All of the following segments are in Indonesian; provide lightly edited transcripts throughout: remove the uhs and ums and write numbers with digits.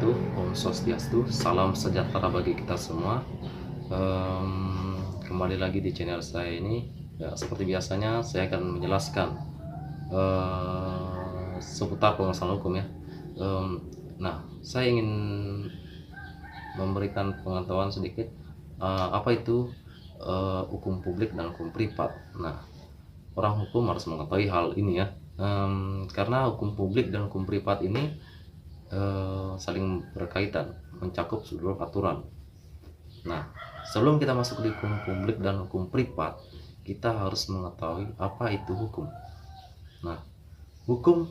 wabarakatuh. Om Swastiastu, salam sejahtera bagi kita semua. Kembali lagi di channel saya ini. Ya, seperti biasanya saya akan menjelaskan seputar pengesahan hukum ya. Nah, saya ingin memberikan pengetahuan sedikit apa itu hukum publik dan hukum privat. Nah, orang hukum harus mengetahui hal ini ya, karena hukum publik dan hukum privat ini saling berkaitan, mencakup seluruh aturan. Nah, sebelum kita masuk di hukum publik dan hukum privat, kita harus mengetahui apa itu hukum. Nah, hukum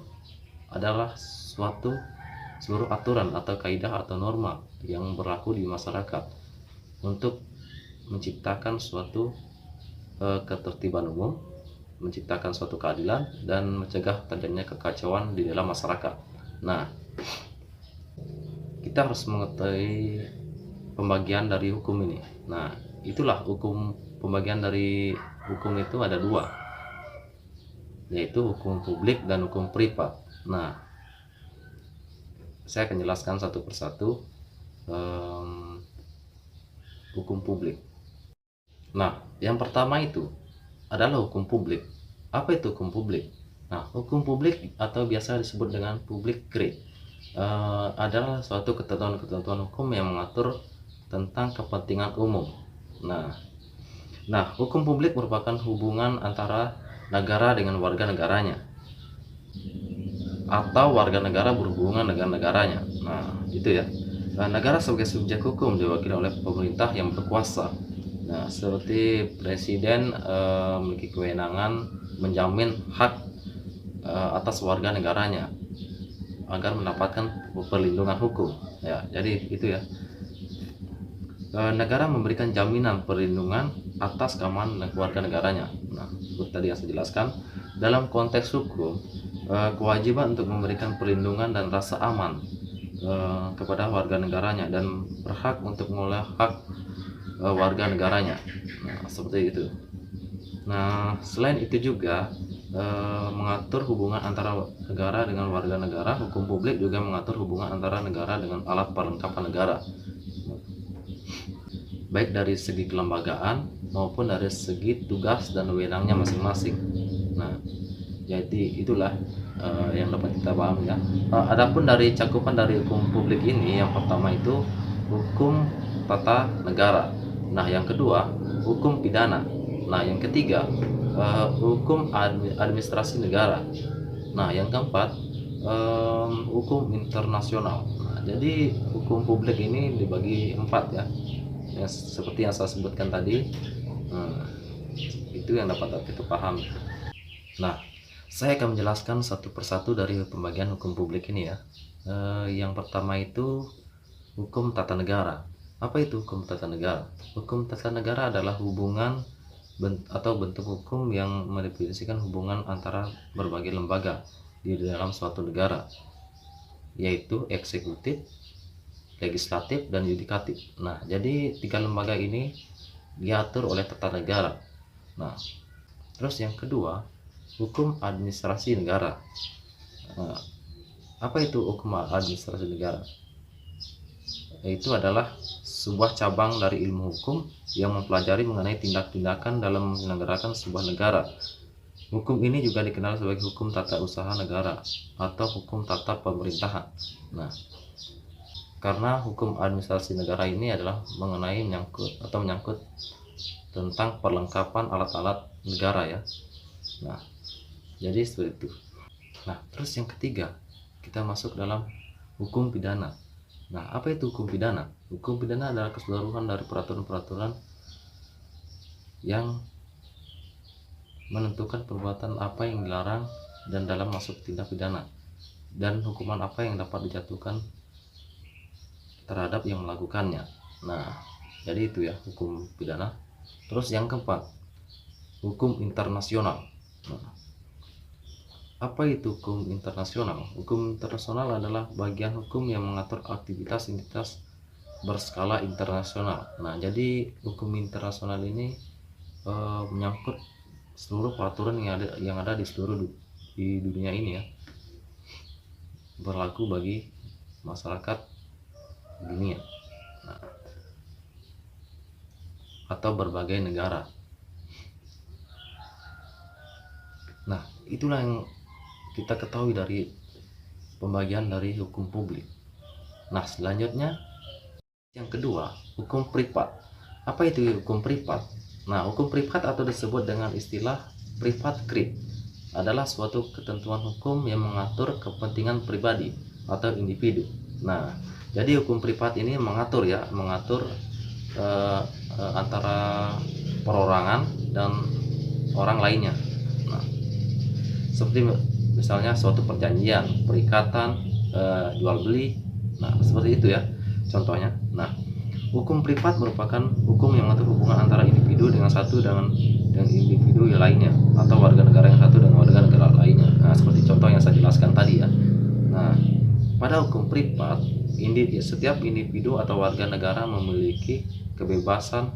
adalah suatu seluruh aturan atau kaidah atau norma yang berlaku di masyarakat untuk menciptakan suatu ketertiban umum, menciptakan suatu keadilan, dan mencegah terjadinya kekacauan di dalam masyarakat. Nah, kita harus mengetahui pembagian dari hukum ini. Nah, itulah hukum. Pembagian dari hukum itu ada dua, yaitu hukum publik dan hukum privat. Nah, saya akan jelaskan satu persatu hukum publik. Nah, yang pertama itu adalah hukum publik. Apa itu hukum publik? Nah, hukum publik atau biasa disebut dengan public grade adalah suatu ketentuan hukum yang mengatur tentang kepentingan umum. Nah, hukum publik merupakan hubungan antara negara dengan warga negaranya, atau warga negara berhubungan dengan negaranya. Nah, itu ya. Negara sebagai subjek hukum diwakili oleh pemerintah yang berkuasa. Nah, seperti presiden memiliki kewenangan menjamin hak atas warga negaranya agar mendapatkan perlindungan hukum. Ya, jadi itu ya. Negara memberikan jaminan perlindungan atas keamanan warga negaranya. Nah, seperti tadi yang saya jelaskan, dalam konteks hukum, kewajiban untuk memberikan perlindungan dan rasa aman kepada warga negaranya dan berhak untuk mengelola hak warga negaranya. Nah, seperti itu. Nah, selain itu juga mengatur hubungan antara negara dengan warga negara. Hukum publik juga mengatur hubungan antara negara dengan alat perlengkapan negara, baik dari segi kelembagaan maupun dari segi tugas dan wewenangnya masing-masing. Nah, jadi itulah yang dapat kita pahami ya. Adapun dari cakupan dari hukum publik ini, yang pertama itu hukum tata negara. Nah, yang kedua hukum pidana. Nah, yang ketiga hukum administrasi negara. Nah, yang keempat hukum internasional. Nah, jadi hukum publik ini dibagi empat ya, seperti yang saya sebutkan tadi. Itu yang dapat kita pahami. Nah, saya akan menjelaskan satu persatu dari pembagian hukum publik ini ya. Yang pertama itu hukum tata negara. Apa itu hukum tata negara? Hukum tata negara adalah hubungan atau bentuk hukum yang mendefinisikan hubungan antara berbagai lembaga di dalam suatu negara, yaitu eksekutif, legislatif, dan yudikatif. Nah, jadi tiga lembaga ini diatur oleh tata negara. Nah, terus yang kedua hukum administrasi negara. Nah, apa itu hukum administrasi negara? Itu adalah sebuah cabang dari ilmu hukum yang mempelajari mengenai tindak-tindakan dalam menyelenggarakan sebuah negara. Hukum ini juga dikenal sebagai hukum tata usaha negara atau hukum tata pemerintahan. Nah, karena hukum administrasi negara ini adalah mengenai menyangkut tentang perlengkapan alat-alat negara ya. Nah, jadi seperti itu. Nah, terus yang ketiga kita masuk dalam hukum pidana. Nah, apa itu hukum pidana? Hukum pidana adalah keseluruhan dari peraturan-peraturan yang menentukan perbuatan apa yang dilarang dan dalam masuk tindak pidana, dan hukuman apa yang dapat dijatuhkan terhadap yang melakukannya. Nah, jadi itu ya hukum pidana. Terus yang keempat, hukum internasional. Nah, apa itu hukum internasional? Hukum internasional adalah bagian hukum yang mengatur aktivitas berskala internasional. Nah, jadi hukum internasional ini menyangkut seluruh peraturan yang ada di seluruh di dunia ini ya, berlaku bagi masyarakat dunia, nah, atau berbagai negara. Nah, itulah yang kita ketahui dari pembagian dari hukum publik. Nah, selanjutnya yang kedua, hukum privat. Apa itu hukum privat? Nah, hukum privat atau disebut dengan istilah privat krit adalah suatu ketentuan hukum yang mengatur kepentingan pribadi atau individu. Nah, jadi hukum privat ini mengatur antara perorangan dan orang lainnya. Nah, seperti misalnya suatu perjanjian, perikatan, jual beli, nah seperti itu ya contohnya. Nah, hukum privat merupakan hukum yang mengatur hubungan antara individu dengan individu yang lainnya, atau warga negara yang satu dengan warga negara lainnya. Nah, seperti contoh yang saya jelaskan tadi ya. Nah, pada hukum privat, setiap individu atau warga negara memiliki kebebasan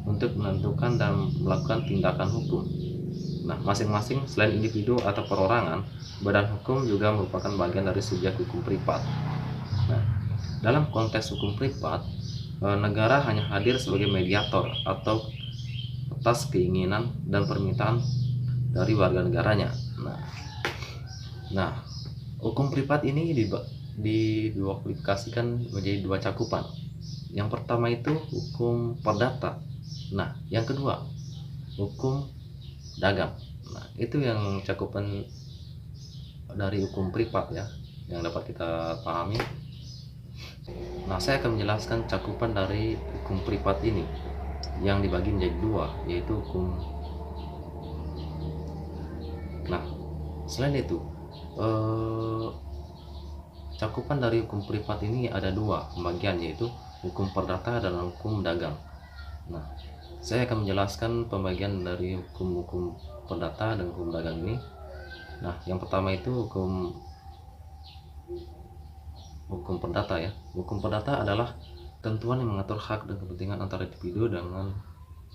untuk menentukan dan melakukan tindakan hukum. Nah, masing-masing selain individu atau perorangan, badan hukum juga merupakan bagian dari subjek hukum privat. Nah, dalam konteks hukum privat, negara hanya hadir sebagai mediator atau atas keinginan dan permintaan dari warga negaranya. Nah, hukum privat ini diduaplikasikan menjadi dua cakupan. Yang pertama itu hukum perdata. Nah, yang kedua hukum dagang. Nah, itu yang cakupan dari hukum privat ya, yang dapat kita pahami. Nah, saya akan menjelaskan cakupan dari hukum privat ini yang dibagi menjadi dua, yaitu hukum. Nah, selain itu cakupan dari hukum privat ini ada dua pembagian, yaitu hukum perdata dan hukum dagang. Nah, saya akan menjelaskan pembagian dari hukum perdata dan hukum dagang ini. Nah, yang pertama itu hukum perdata ya. Hukum perdata adalah ketentuan yang mengatur hak dan kepentingan antara individu dengan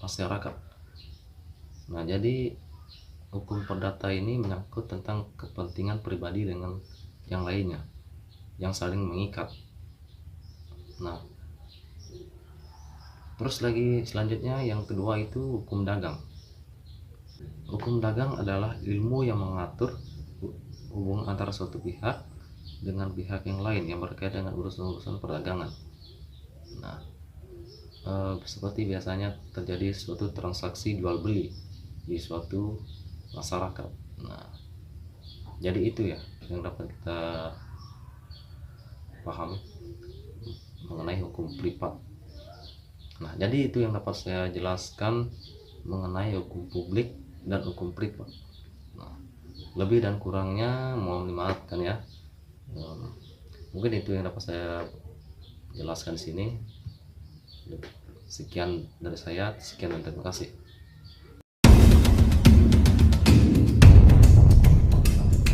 masyarakat. Nah, jadi hukum perdata ini menyangkut tentang kepentingan pribadi dengan yang lainnya yang saling mengikat. Nah, terus lagi selanjutnya yang kedua itu hukum dagang. Hukum dagang adalah ilmu yang mengatur hubungan antara suatu pihak dengan pihak yang lain yang berkaitan dengan urusan-urusan perdagangan. Nah, seperti biasanya terjadi suatu transaksi jual beli di suatu masyarakat. Nah, jadi itu ya yang dapat kita pahami mengenai hukum privat. Nah, jadi itu yang dapat saya jelaskan mengenai hukum publik dan hukum privat. Nah, lebih dan kurangnya mohon dimaafkan ya. Mungkin itu yang dapat saya jelaskan di sini. Sekian dari saya, sekian dan terima kasih.